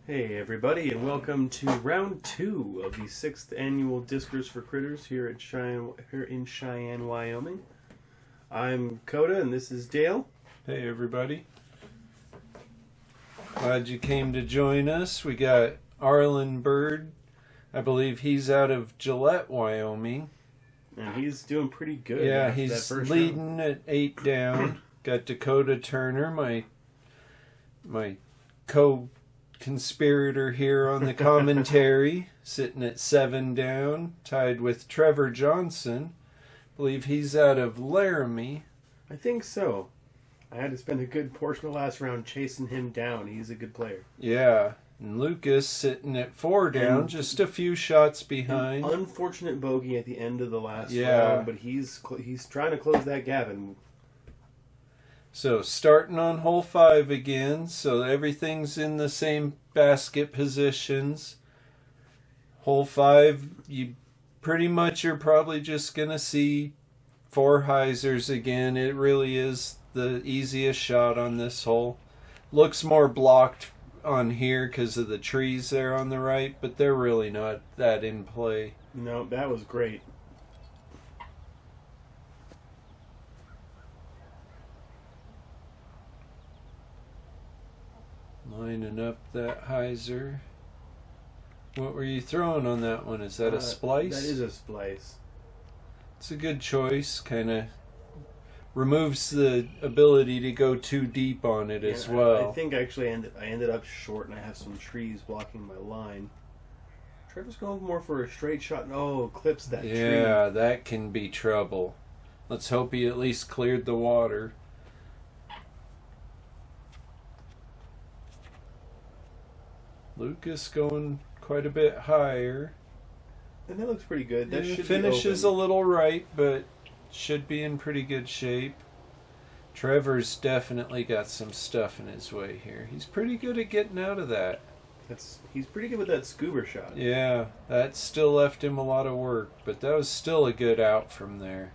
Hey everybody, and welcome to round 2 of the 6th annual Discers for Critters here in Cheyenne, Wyoming. I'm Dakota, and this is Dale. Hey everybody. Glad you came to join us. We got Arlin Bird. I believe he's out of Gillette, Wyoming. And he's doing pretty good. Yeah, he's leading at 8 down. Got Dakota Turner, my co-conspirator here on the commentary, sitting at 7 down, tied with Trevor Johnson. I believe he's out of Laramie. I think so. I had to spend a good portion of the last round chasing him down. He's a good player. Yeah, and Lucas sitting at 4 down, and just a few shots behind. An unfortunate bogey at the end of the last round, but he's trying to close that gap. And so starting on hole 5 again, so everything's in the same basket positions. Hole 5, you pretty much are probably just going to see 4 hyzers again. It really is the easiest shot on this hole. Looks more blocked on here because of the trees there on the right, but they're really not that in play. No, that was great. Lining up that hyzer. What were you throwing on that one? Is that a splice? That is a splice. It's a good choice. Kind of removes the ability to go too deep on it as well. I think actually I ended up short, and I have some trees blocking my line. Trevor's going more for a straight shot. No, clips that tree. Yeah, that can be trouble. Let's hope he at least cleared the water. Lucas going quite a bit higher. And that looks pretty good. That should finishes be a little right, but should be in pretty good shape. Trevor's definitely got some stuff in his way here. He's pretty good at getting out of that. He's pretty good with that scuba shot. Yeah, that still left him a lot of work, but that was still a good out from there.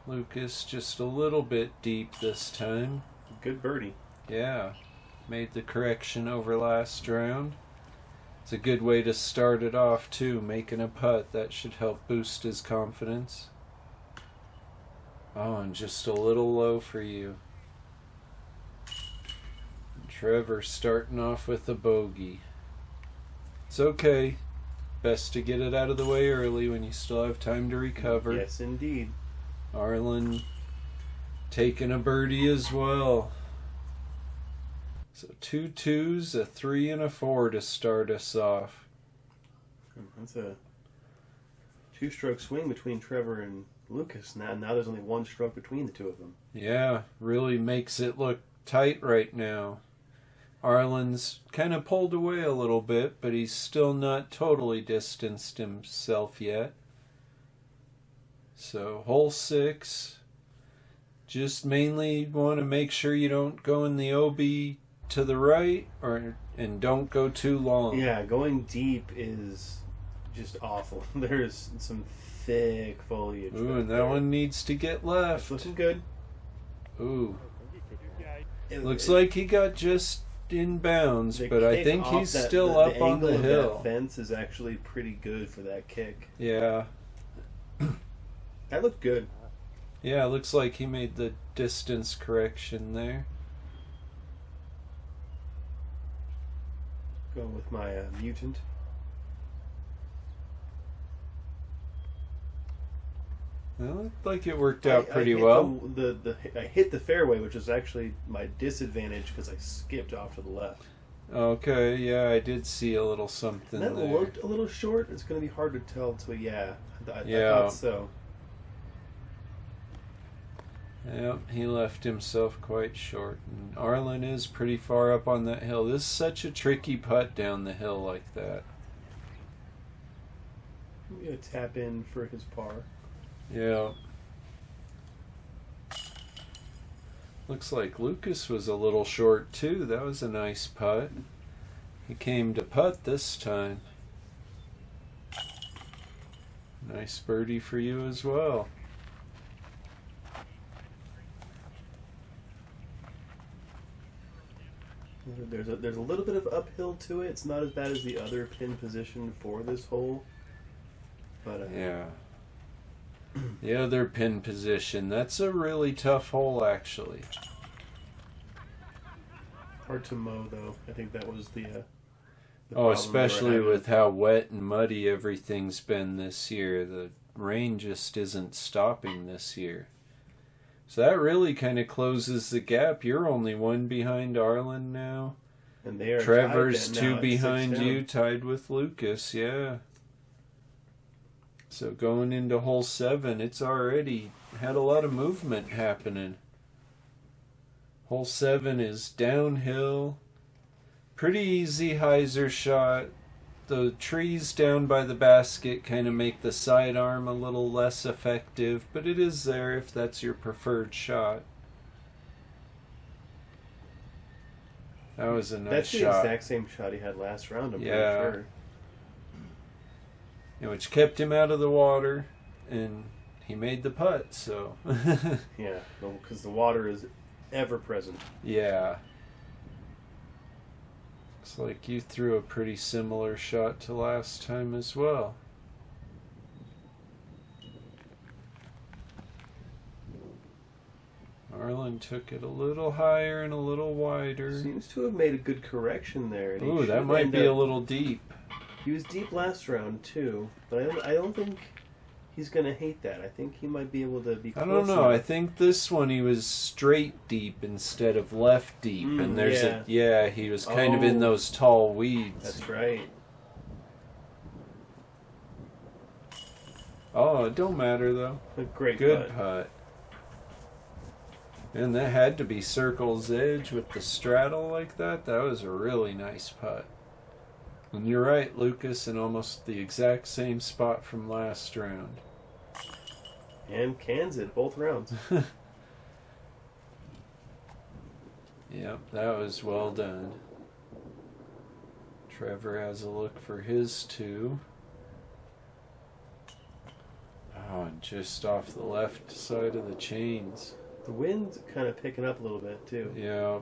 Lucas just a little bit deep this time. Good birdie. Yeah, made the correction over last round. It's a good way to start it off too, making a putt. That should help boost his confidence. Oh, and just a little low for you. Trevor starting off with a bogey. It's okay. Best to get it out of the way early when you still have time to recover. Yes, indeed. Arlin taking a birdie as well. So 2 2s, a 3, and a 4 to start us off. That's a 2-stroke swing between Trevor and Lucas. Now there's only 1 stroke between the two of them. Yeah, really makes it look tight right now. Arlin's kind of pulled away a little bit, but he's still not totally distanced himself yet. So hole 6, just mainly want to make sure you don't go in the OB to the right, and don't go too long. Yeah, going deep is just awful. There's some thick foliage. Ooh, and that one needs to get left. It's looking good. Ooh. Looks like he got just in bounds, but I think he's still up on the hill. That fence is actually pretty good for that kick. Yeah. That looked good. Yeah, it looks like he made the distance correction there. Going with my mutant. Well, it looked like it worked out pretty well. I hit the fairway, which is actually my disadvantage because I skipped off to the left. Okay, yeah, I did see a little something that there. Looked a little short. It's going to be hard to tell, but yeah, I thought so. Yep, he left himself quite short. And Arlin is pretty far up on that hill. This is such a tricky putt down the hill like that. I'm going to tap in for his par. Yeah. Looks like Lucas was a little short too. That was a nice putt. He came to putt this time. Nice birdie for you as well. There's a little bit of uphill to it. It's not as bad as the other pin position for this hole, but yeah. The other pin position, that's a really tough hole actually. Hard to mow though. I think that was the oh, especially with how wet and muddy everything's been this year. The rain just isn't stopping this year. So that really kind of closes the gap. You're only one behind Arlin now. And they are Trevor's tied two now, behind you, tied with Lucas, yeah. So going into hole 7, it's already had a lot of movement happening. Hole 7 is downhill. Pretty easy hyzer shot. The trees down by the basket kind of make the sidearm a little less effective, but it is there if that's your preferred shot. That was a nice shot. That's the exact same shot he had last round, I'm pretty sure. Which kept him out of the water, and he made the putt, so... yeah, because the water is ever present. Yeah. Looks like you threw a pretty similar shot to last time as well. Arlin took it a little higher and a little wider. Seems to have made a good correction there. Ooh, that might be a little deep. He was deep last round too, but I don't think he's going to hate that. I think he might be able to be closer. I don't know. I think this one he was straight deep instead of left deep. And there's he was kind of in those tall weeds. That's right. Oh, it don't matter though. A great good putt. And that had to be Circle's edge with the straddle like that. That was a really nice putt. And you're right, Lucas, in almost the exact same spot from last round. And cans it both rounds. Yep, that was well done. Trevor has a look for his two. Oh, and just off the left side of the chains. The wind's kind of picking up a little bit, too. Yeah.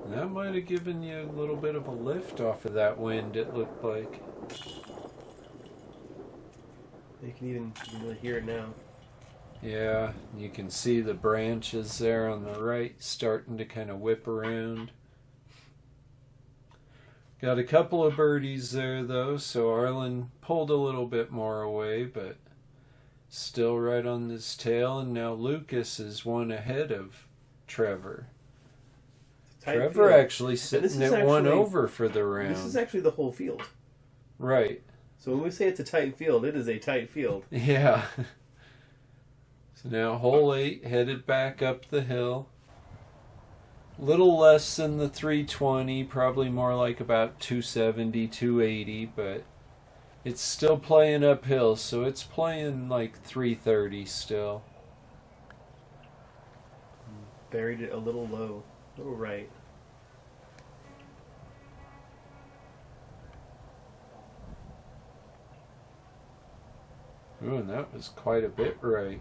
That might have given you a little bit of a lift off of that wind, it looked like. You can really hear it now. Yeah, you can see the branches there on the right starting to kind of whip around. Got a couple of birdies there, though, so Arlin pulled a little bit more away, but still right on his tail, and now Lucas is one ahead of Trevor. Trevor actually sitting at one over for the round. This is actually the whole field. Right. So when we say it's a tight field, it is a tight field. Yeah. So now hole 8 headed back up the hill. Little less than the 320, probably more like about 270, 280, but it's still playing uphill, so it's playing like 330 still. Buried it a little low. A little right. Ooh, and that was quite a bit right.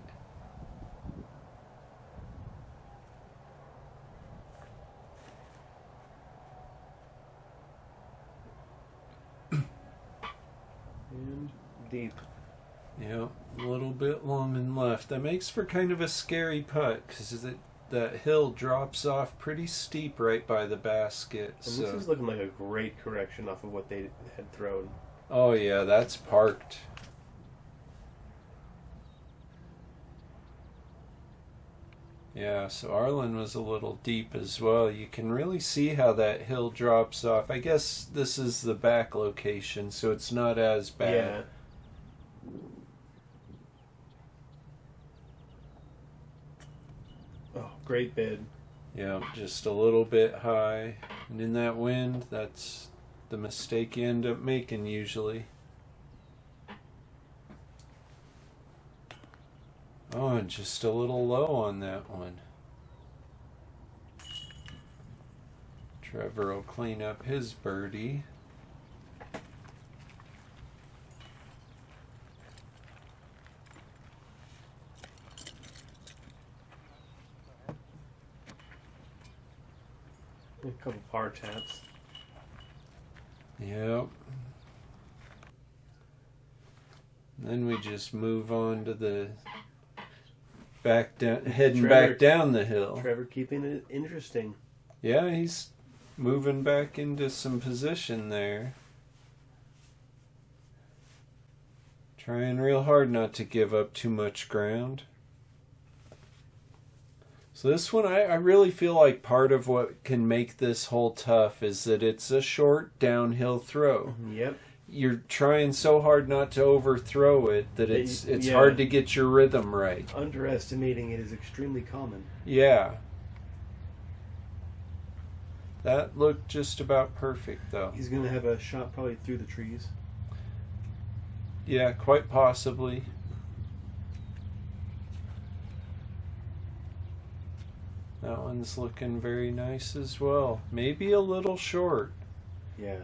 And deep. Yeah, a little bit long and left. That makes for kind of a scary putt because that hill drops off pretty steep right by the basket. And this is looking like a great correction off of what they had thrown. Oh yeah, that's parked. Yeah, so Arlin was a little deep as well. You can really see how that hill drops off. I guess this is the back location, so it's not as bad. Yeah. Oh, great bid. Yeah, just a little bit high. And in that wind, that's the mistake you end up making usually. Oh, and just a little low on that one. Trevor will clean up his birdie. A couple par taps. Yep. Then we just move on to the heading back down the hill. Trevor keeping it interesting. Yeah, he's moving back into some position there. Trying real hard not to give up too much ground. So this one, I really feel like part of what can make this hole tough is that it's a short downhill throw. Yep. You're trying so hard not to overthrow it that it's hard to get your rhythm right. Underestimating it is extremely common. Yeah. That looked just about perfect, though. He's going to have a shot probably through the trees. Yeah, quite possibly. That one's looking very nice as well. Maybe a little short. Yeah.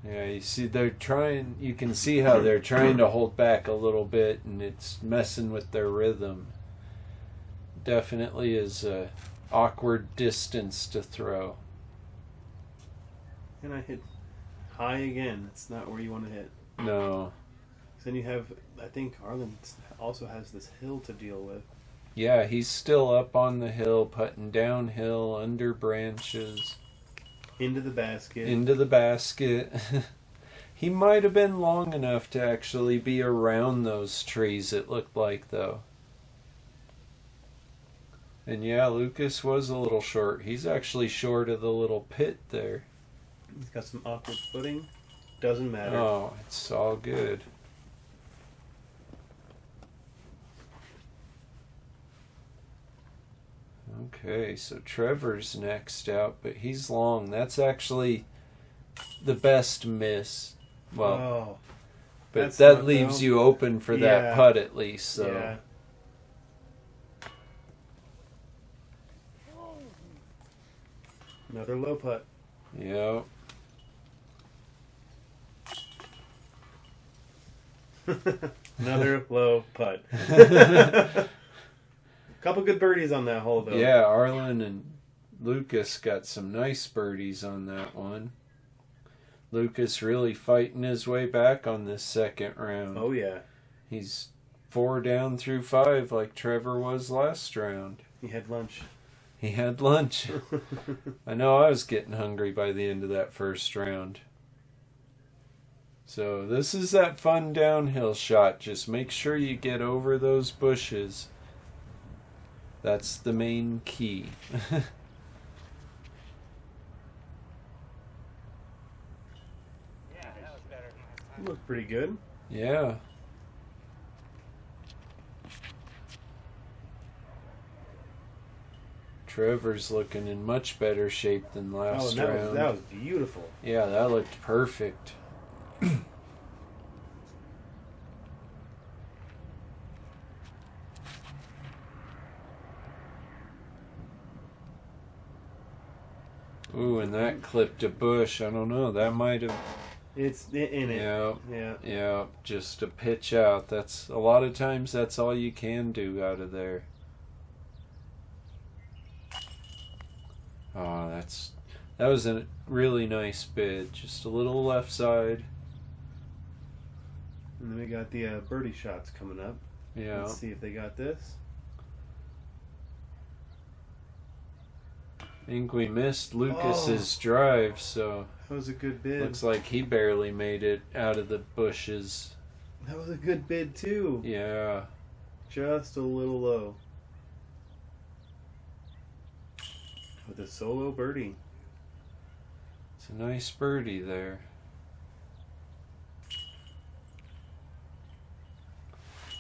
Yeah, you see you can see how they're trying to hold back a little bit, and it's messing with their rhythm. Definitely is a awkward distance to throw. And I hit high again. That's not where you want to hit. No. Then you have, I think Arlin also has this hill to deal with. Yeah, he's still up on the hill, putting downhill, under branches. Into the basket. Into the basket. He might have been long enough to actually be around those trees, it looked like, though. And yeah, Lucas was a little short. He's actually short of the little pit there. He's got some awkward footing. Doesn't matter. Oh, it's all good. Okay, so Trevor's next out, but he's long. That's actually the best miss. Well, but that leaves you open for that putt at least. So. Yeah. Another low putt. Yep. Another low putt. Couple good birdies on that hole, though. Yeah, Arlin and Lucas got some nice birdies on that one. Lucas really fighting his way back on this second round. Oh, yeah. He's 4 down through 5 like Trevor was last round. He had lunch. He had lunch. I know I was getting hungry by the end of that first round. So this is that fun downhill shot. Just make sure you get over those bushes. That's the main key. Looked pretty good. Yeah. Trevor's looking in much better shape than last round. That was beautiful. Yeah, that looked perfect. Ooh, and that clipped a bush. I don't know. That might have... It's in it. Yeah. Yeah. Yeah, just a pitch out. That's a lot of times that's all you can do out of there. Oh, that was a really nice bid. Just a little left side. And then we got the birdie shots coming up. Yeah. Let's see if they got this. I think we missed Lucas's drive, so that was a good bid. Looks like he barely made it out of the bushes. That was a good bid too. Yeah. Just a little low. With a solo birdie. It's a nice birdie there.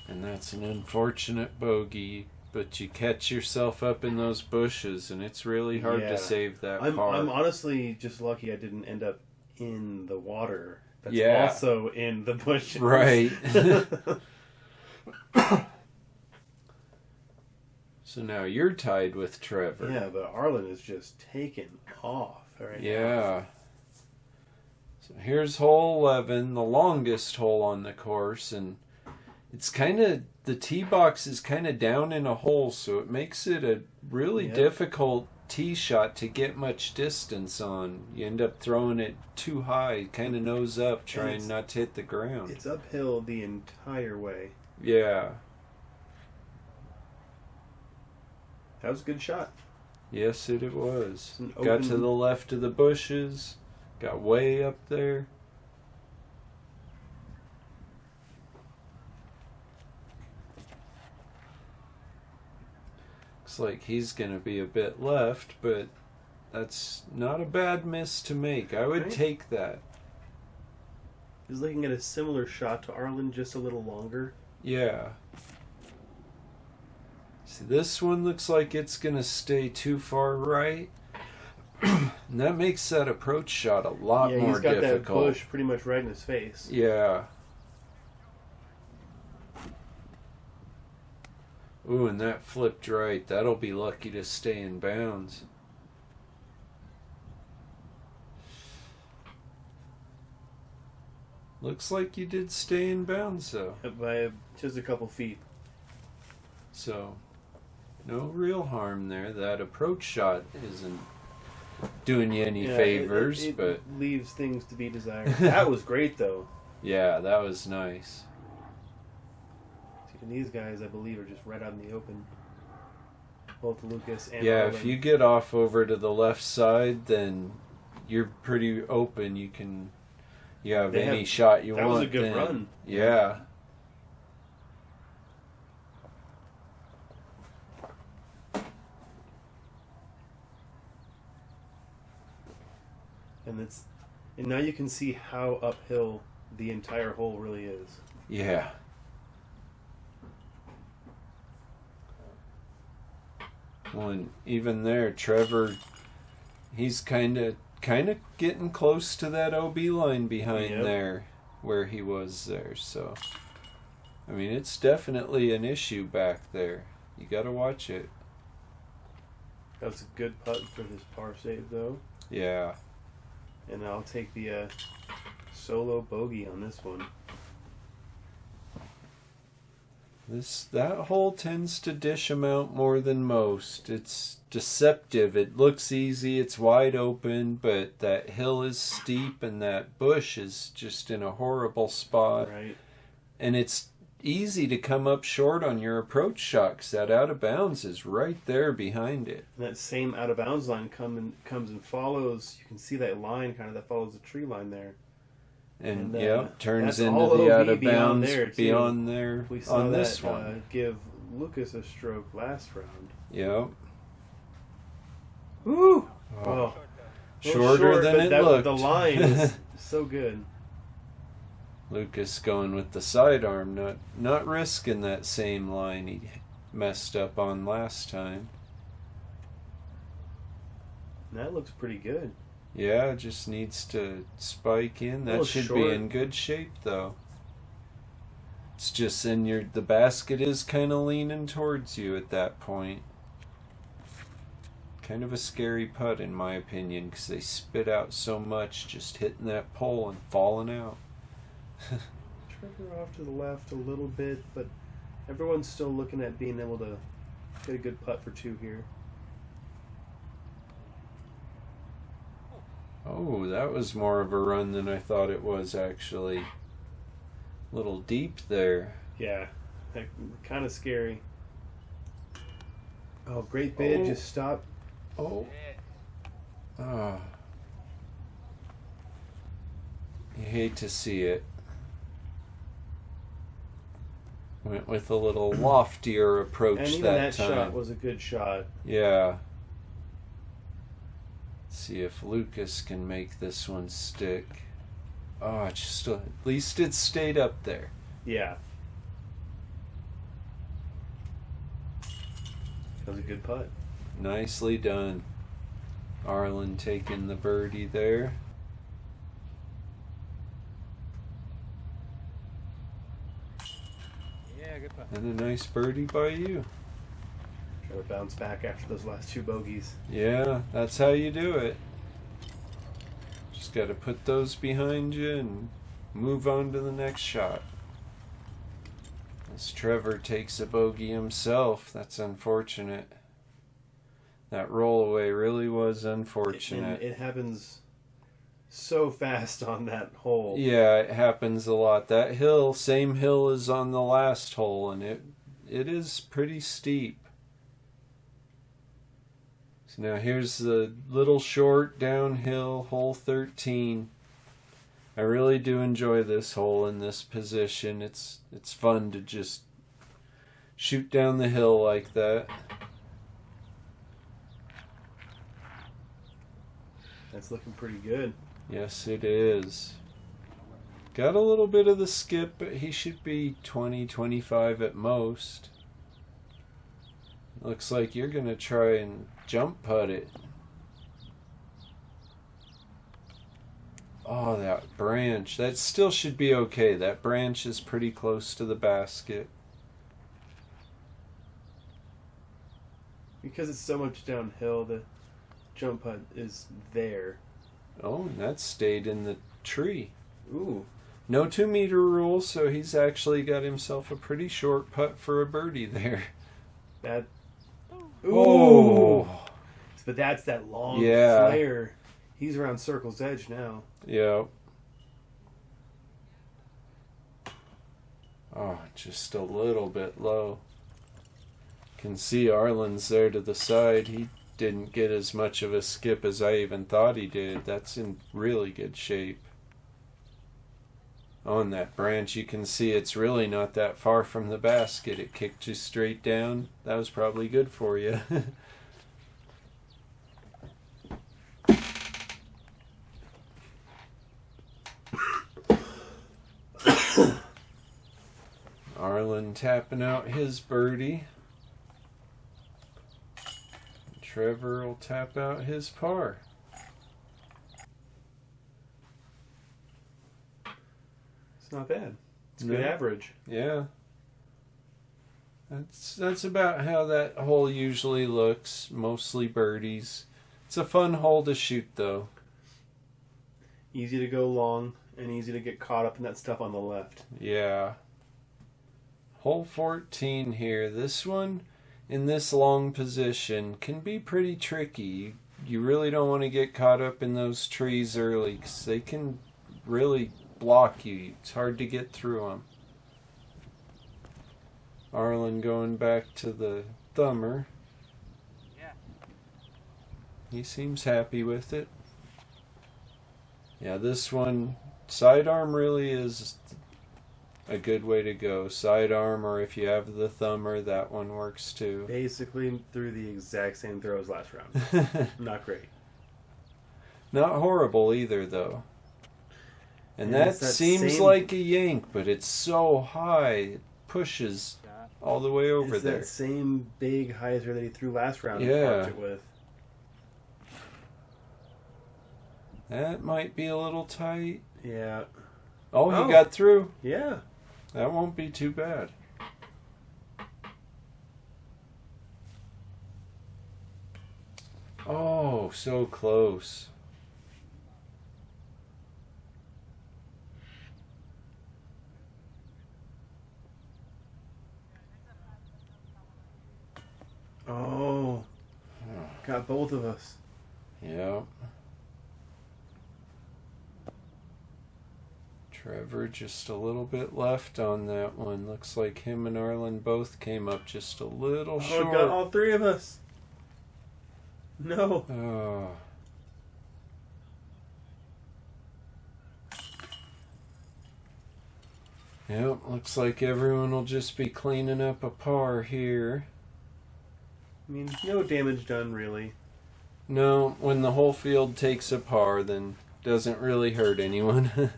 And that's an unfortunate bogey. But you catch yourself up in those bushes, and it's really hard to save that par. I'm honestly just lucky I didn't end up in the water. That's Yeah. also in the bushes. Right. So now you're tied with Trevor. Yeah, but Arlin is just taking off right now. Yeah. So here's hole 11, the longest hole on the course, and It's kind of, the tee box is kind of down in a hole, so it makes it a really difficult tee shot to get much distance on. You end up throwing it too high, kind of nose up, trying not to hit the ground. It's uphill the entire way. Yeah. That was a good shot. Yes, it was. Got to the left of the bushes, got way up there. Looks like he's going to be a bit left, but that's not a bad miss to make. I would take that. He's looking at a similar shot to Arlin, just a little longer. Yeah. See, this one looks like it's going to stay too far right. And that makes that approach shot a lot more difficult. Yeah, he's got that bush pretty much right in his face. Yeah. Ooh, and that flipped right. That'll be lucky to stay in bounds. Looks like you did stay in bounds, though. By just a couple feet. So, no real harm there. That approach shot isn't doing you any favors, it but leaves things to be desired. That was great, though. Yeah, that was nice. And these guys, I believe, are just right out in the open. Both Lucas and yeah, Arlin. If you get off over to the left side, then you're pretty open. You can, you have any shot you want. That was a good run. Yeah. And now you can see how uphill the entire hole really is. Yeah. Well, and even there, Trevor, he's kind of getting close to that OB line behind there, where he was there. So, I mean, it's definitely an issue back there. You got to watch it. That was a good putt for this par save, though. Yeah. And I'll take the solo bogey on this one. That hole tends to dish him out more than most. It's deceptive. It looks easy. It's wide open, but that hill is steep and that bush is just in a horrible spot. Right. And it's easy to come up short on your approach shot because that out of bounds is right there behind it. And that same out of bounds line comes and follows. You can see that line kind of that follows the tree line there. And turns into the out of bounds beyond there we saw on that, this one. Give Lucas a stroke last round. Yep. Woo! Oh. Shorter than it looked. The line is so good. Lucas going with the sidearm, not risking that same line he messed up on last time. That looks pretty good. Yeah, just needs to spike in. That should be in good shape, though. It's just the basket is kind of leaning towards you at that point. Kind of a scary putt, in my opinion, because they spit out so much, just hitting that pole and falling out. Trevor off to the left a little bit, but everyone's still looking at being able to get a good putt for two here. Oh, that was more of a run than I thought it was, actually. A little deep there. Yeah, kind of scary. Oh, great bid, just stop. Oh. Oh. You hate to see it. Went with a little loftier approach and even that time. Shot was a good shot. Yeah. See if Lucas can make this one stick. Oh, at least it stayed up there. Yeah. That was a good putt. Nicely done. Arlin taking the birdie there. Yeah, good putt. And a nice birdie by you. Try to bounce back after those last two bogeys. Yeah, that's how you do it. Just got to put those behind you and move on to the next shot. As Trevor takes a bogey himself, that's unfortunate. That rollaway really was unfortunate. It happens so fast on that hole. Yeah, it happens a lot. That hill, same hill as on the last hole, and it is pretty steep. So now here's the little short downhill, hole 13. I really do enjoy this hole in this position. It's fun to just shoot down the hill like that. That's looking pretty good. Yes, it is. Got a little bit of the skip, but he should be 20, 25 at most. Looks like you're going to try and jump putt it. Oh, that branch. That still should be okay. That branch is pretty close to the basket. Because it's so much downhill, the jump putt is there. Oh, and that stayed in the tree. Ooh. No 2-meter rule, so he's actually got himself a pretty short putt for a birdie there. That. Ooh. Oh. But that's that long Yeah. flare. He's around circle's edge now. Yeah. Oh, just a little bit low. Can see Arlin's there to the side. He didn't get as much of a skip as I even thought he did. That's in really good shape. On that branch, you can see it's really not that far from the basket. It kicked you straight down. That was probably good for you. Arlin tapping out his birdie. Trevor will tap out his par. It's not bad. It's good average. Yeah. That's about how that hole usually looks. Mostly birdies. It's a fun hole to shoot, though. Easy to go long and easy to get caught up in that stuff on the left. Yeah. Hole 14 here. This one, in this long position, can be pretty tricky. You really don't want to get caught up in those trees early because they can really block you. It's hard to get through them. Arlin going back to the thumber. Yeah. He seems happy with it. Yeah, this one, sidearm really is a good way to go. Sidearm, or if you have the thumber, that one works too. Basically threw the exact same throw as last round. Not great. Not horrible either, though. And Yeah, that it's that seems same- like a yank, but it's so high, it pushes all the way over It's there. that same big hyzer that he threw last round Yeah. and parked it with. That might be a little tight. Yeah. Oh, he Oh. got through. Yeah. That won't be too bad. Oh, so close. Oh. Got both of us. Yep. Trevor just a little bit left on that one. Looks like him and Arlin both came up just a little Oh, short. got all three of us. No. Oh. Yep, looks like everyone will just be cleaning up a par here. I mean, no damage done, really. No, when the whole field takes a par, then doesn't really hurt anyone.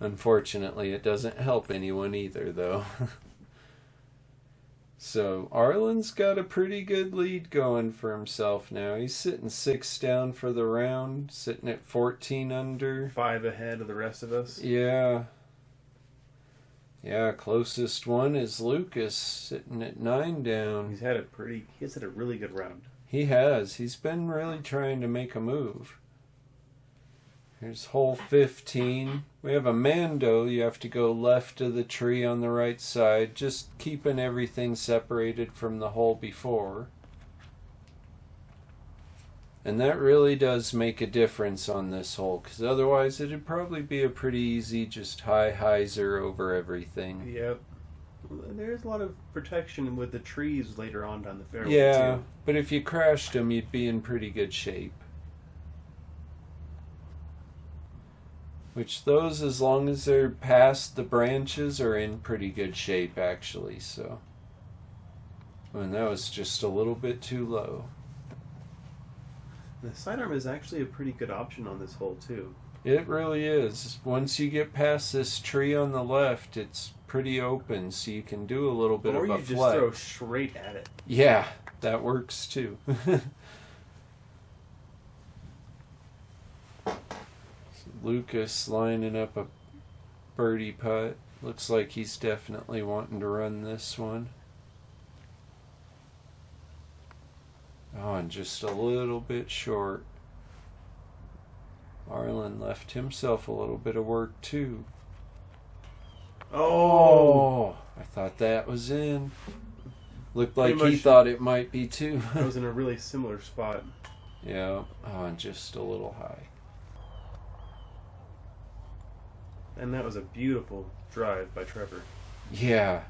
Unfortunately, it doesn't help anyone either, though. So, Arlin's got a pretty good lead going for himself now. He's sitting 6 down for the round, sitting at 14 under. 5 ahead of the rest of us. Yeah. Yeah, closest one is Lucas, sitting at 9 down. He's had a really good round. He has. He's been really trying to make a move. Here's hole 15. We have a Mando. You have to go left of the tree on the right side, just keeping everything separated from the hole before. And that really does make a difference on this hole, because otherwise it'd probably be a pretty easy just high hyzer over everything. Yep. There's a lot of protection with the trees later on down the fairway, yeah, too. But if you crashed them, you'd be in pretty good shape. Which those, as long as they're past the branches, are in pretty good shape, actually, so. And that was just a little bit too low. The sidearm is actually a pretty good option on this hole, too. It really is. Once you get past this tree on the left, it's pretty open, so you can do a little bit of a flex. Or you just throw straight at it. Yeah, that works too. Lucas lining up a birdie putt. Looks like he's definitely wanting to run this one. Oh, and just a little bit short. Arlin left himself a little bit of work too. Oh, I thought that was in. Looked like he thought it might be too. I was in a really similar spot. Yeah, oh, and just a little high. And that was a beautiful drive by Trevor. Yeah.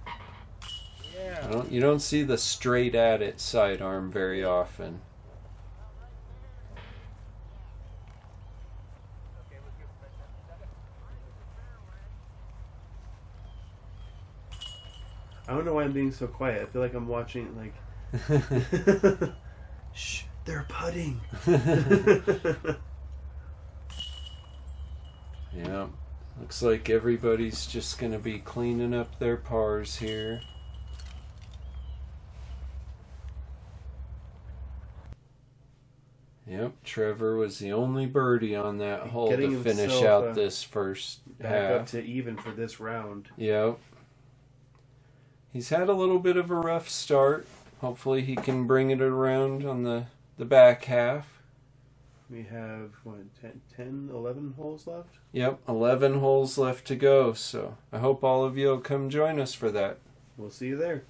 You don't see the straight at it sidearm very often. I don't know why I'm being so quiet. I feel like I'm watching like shh, they're putting. Yeah. Looks like everybody's just going to be cleaning up their pars here. Yep, Trevor was the only birdie on that hole to finish out this first back half. Up to even for this round. Yep. He's had a little bit of a rough start. Hopefully he can bring it around on the back half. We have, what, 10, 11 holes left? Yep, 11 holes left to go, so I hope all of you will come join us for that. We'll see you there.